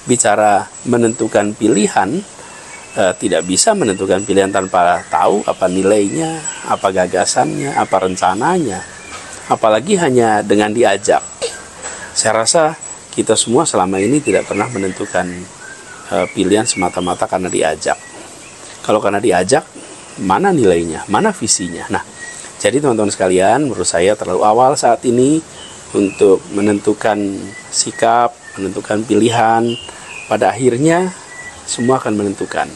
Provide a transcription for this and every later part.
bicara menentukan pilihan, tidak bisa menentukan pilihan tanpa tahu apa nilainya, apa gagasannya, apa rencananya, apalagi hanya dengan diajak. Saya rasa kita semua selama ini tidak pernah menentukan pilihan semata-mata karena diajak. Kalau karena diajak, mana nilainya, mana visinya. Nah, jadi teman-teman sekalian, menurut saya terlalu awal saat ini untuk menentukan sikap, menentukan pilihan. Pada akhirnya semua akan menentukan.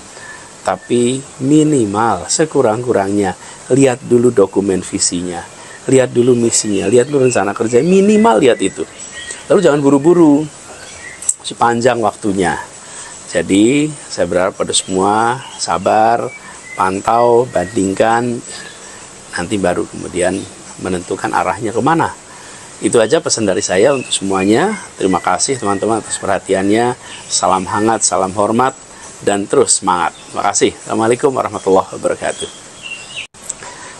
Tapi minimal, sekurang-kurangnya, lihat dulu dokumen visinya, lihat dulu misinya, lihat dulu rencana kerja, minimal lihat itu. Lalu jangan buru-buru, sepanjang waktunya. Jadi saya berharap pada semua sabar, pantau, bandingkan, nanti baru kemudian menentukan arahnya kemana. Itu aja pesan dari saya untuk semuanya. Terima kasih teman-teman atas perhatiannya. Salam hangat, salam hormat, dan terus semangat. Terima kasih. Assalamualaikum warahmatullahi wabarakatuh.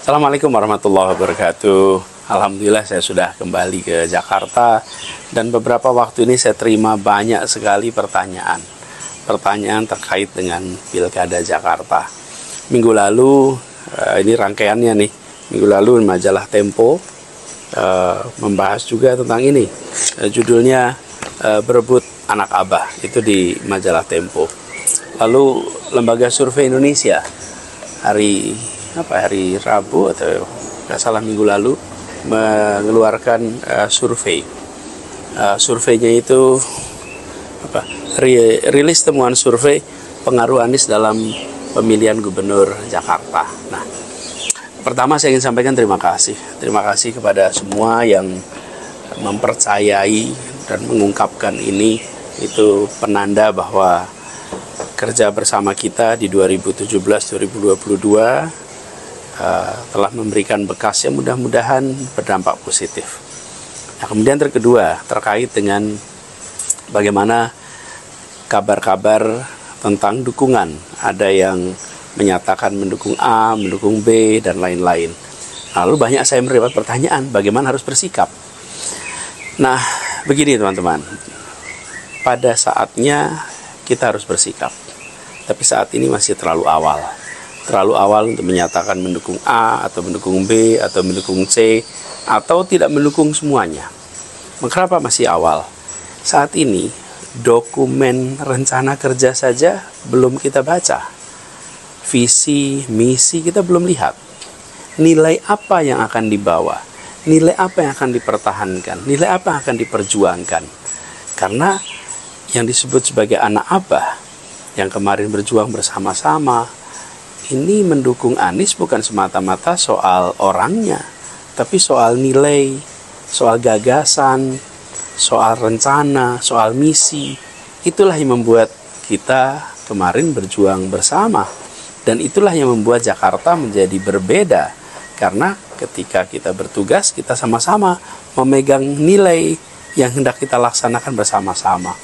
Assalamualaikum warahmatullahi wabarakatuh. Alhamdulillah saya sudah kembali ke Jakarta. Dan beberapa waktu ini saya terima banyak sekali pertanyaan terkait dengan Pilkada Jakarta. Minggu lalu, ini rangkaiannya nih, minggu lalu majalah Tempo membahas juga tentang ini. Judulnya Berebut Anak Abah, itu di majalah Tempo. Lalu Lembaga Survei Indonesia hari Rabu atau nggak salah minggu lalu mengeluarkan survei. Surveinya itu rilis temuan survei pengaruh Anies dalam pemilihan gubernur Jakarta. Nah, pertama saya ingin sampaikan terima kasih. Terima kasih kepada semua yang mempercayai dan mengungkapkan ini. Itu penanda bahwa kerja bersama kita di 2017-2022 telah memberikan bekas yang mudah-mudahan berdampak positif. Nah, kemudian kedua, terkait dengan bagaimana kabar-kabar tentang dukungan. Ada yang menyatakan mendukung A, mendukung B, dan lain-lain. Lalu banyak saya mendapat pertanyaan, bagaimana harus bersikap? Nah, begini teman-teman. Pada saatnya kita harus bersikap. Tapi saat ini masih terlalu awal. Terlalu awal untuk menyatakan mendukung A, atau mendukung B, atau mendukung C, atau tidak mendukung semuanya. Kenapa masih awal? Saat ini, dokumen rencana kerja saja belum kita baca. Visi, misi kita belum lihat. Nilai apa yang akan dibawa? Nilai apa yang akan dipertahankan? Nilai apa yang akan diperjuangkan? Karena yang disebut sebagai anak abah, yang kemarin berjuang bersama-sama, ini mendukung Anies bukan semata-mata soal orangnya, tapi soal nilai, soal gagasan, soal rencana, soal misi. Itulah yang membuat kita kemarin berjuang bersama. Dan itulah yang membuat Jakarta menjadi berbeda. Karena ketika kita bertugas, kita sama-sama memegang nilai yang hendak kita laksanakan bersama-sama.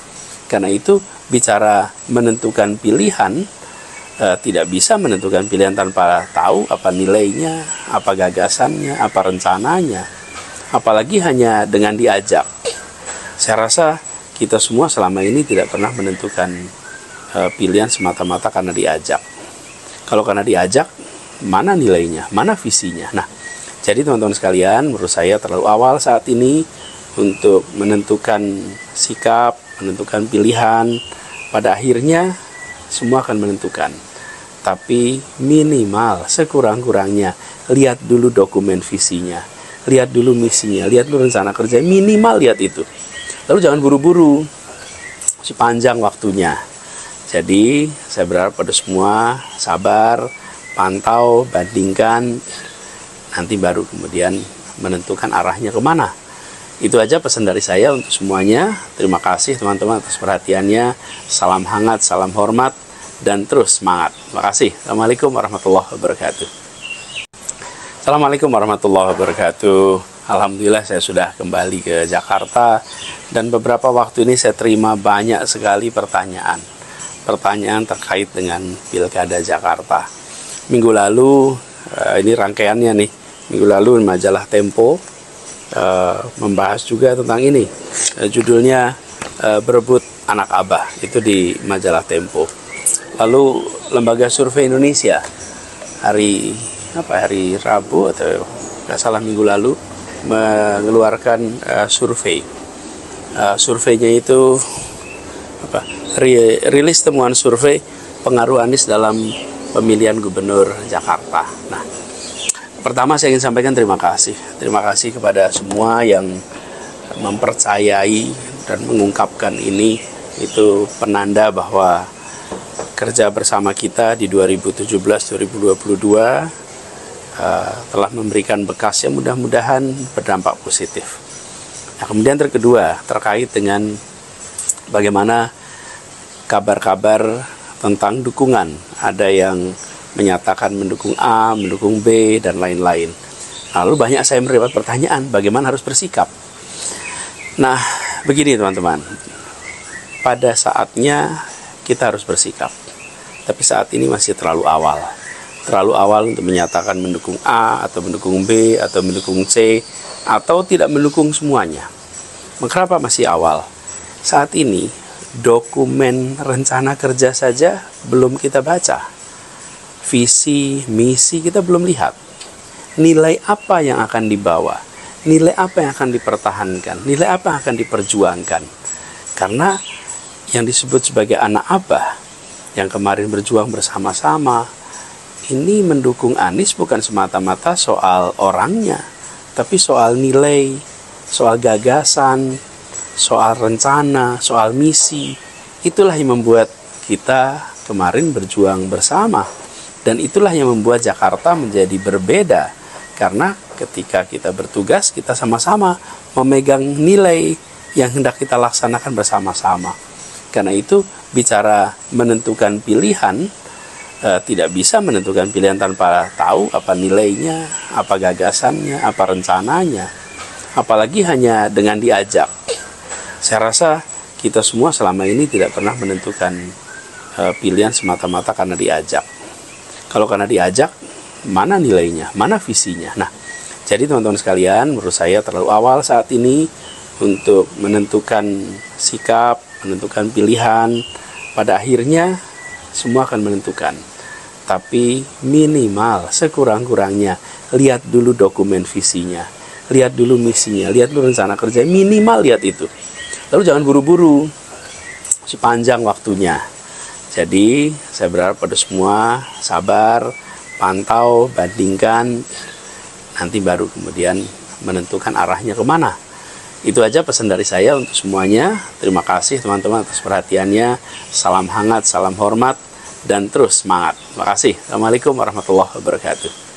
Karena itu, bicara menentukan pilihan, tidak bisa menentukan pilihan tanpa tahu apa nilainya, apa gagasannya, apa rencananya. Apalagi hanya dengan diajak. Saya rasa kita semua selama ini tidak pernah menentukan pilihan semata-mata karena diajak. Kalau karena diajak, mana nilainya, mana visinya. Nah, jadi teman-teman sekalian, menurut saya terlalu awal saat ini untuk menentukan sikap, menentukan pilihan. Pada akhirnya semua akan menentukan. Tapi minimal, sekurang-kurangnya, lihat dulu dokumen visinya, lihat dulu misinya, lihat dulu rencana kerja, minimal lihat itu. Lalu jangan buru-buru, sepanjang waktunya. Jadi saya berharap pada semua sabar, pantau, bandingkan, nanti baru kemudian menentukan arahnya kemana. Itu aja pesan dari saya untuk semuanya. Terima kasih teman-teman atas perhatiannya. Salam hangat, salam hormat, dan terus semangat. Terima kasih. Assalamualaikum warahmatullahi wabarakatuh. Assalamualaikum warahmatullahi wabarakatuh. Alhamdulillah saya sudah kembali ke Jakarta. Dan beberapa waktu ini saya terima banyak sekali pertanyaan terkait dengan Pilkada Jakarta. Minggu lalu, ini rangkaiannya nih, minggu lalu majalah Tempo membahas juga tentang ini. Judulnya Berebut anak abah, itu di majalah Tempo. Lalu Lembaga Survei Indonesia hari Rabu atau nggak salah minggu lalu mengeluarkan survei. Surveinya itu rilis temuan survei pengaruh Anies dalam pemilihan gubernur Jakarta. Nah, pertama saya ingin sampaikan terima kasih. Terima kasih kepada semua yang mempercayai dan mengungkapkan ini. Itu penanda bahwa kerja bersama kita di 2017-2022 telah memberikan bekas yang mudah-mudahan berdampak positif. Nah, kemudian kedua, terkait dengan bagaimana kabar-kabar tentang dukungan. Ada yang menyatakan mendukung A, mendukung B, dan lain-lain. Lalu banyak saya mendapat pertanyaan, bagaimana harus bersikap? Nah, begini teman-teman. Pada saatnya kita harus bersikap. Tapi saat ini masih terlalu awal. Terlalu awal untuk menyatakan mendukung A, atau mendukung B, atau mendukung C, atau tidak mendukung semuanya. Mengapa masih awal? Saat ini, dokumen rencana kerja saja belum kita baca. Visi, misi kita belum lihat. Nilai apa yang akan dibawa? Nilai apa yang akan dipertahankan? Nilai apa yang akan diperjuangkan? Karena yang disebut sebagai anak abah, yang kemarin berjuang bersama-sama, ini mendukung Anies bukan semata-mata soal orangnya, tapi soal nilai, soal gagasan, soal rencana, soal misi. Itulah yang membuat kita kemarin berjuang bersama. Dan itulah yang membuat Jakarta menjadi berbeda. Karena ketika kita bertugas, kita sama-sama memegang nilai yang hendak kita laksanakan bersama-sama. Karena itu, bicara menentukan pilihan, tidak bisa menentukan pilihan tanpa tahu apa nilainya, apa gagasannya, apa rencananya. Apalagi hanya dengan diajak. Saya rasa kita semua selama ini tidak pernah menentukan pilihan semata-mata karena diajak. Kalau karena diajak, mana nilainya, mana visinya. Nah, jadi teman-teman sekalian, menurut saya terlalu awal saat ini untuk menentukan sikap, menentukan pilihan. Pada akhirnya, semua akan menentukan. Tapi minimal, sekurang-kurangnya, lihat dulu dokumen visinya, lihat dulu misinya, lihat dulu rencana kerja, minimal lihat itu. Lalu jangan buru-buru, sepanjang waktunya. Jadi saya berharap pada semua sabar, pantau, bandingkan, nanti baru kemudian menentukan arahnya kemana. Itu aja pesan dari saya untuk semuanya. Terima kasih teman-teman atas perhatiannya. Salam hangat, salam hormat, dan terus semangat. Terima kasih. Assalamualaikum warahmatullahi wabarakatuh.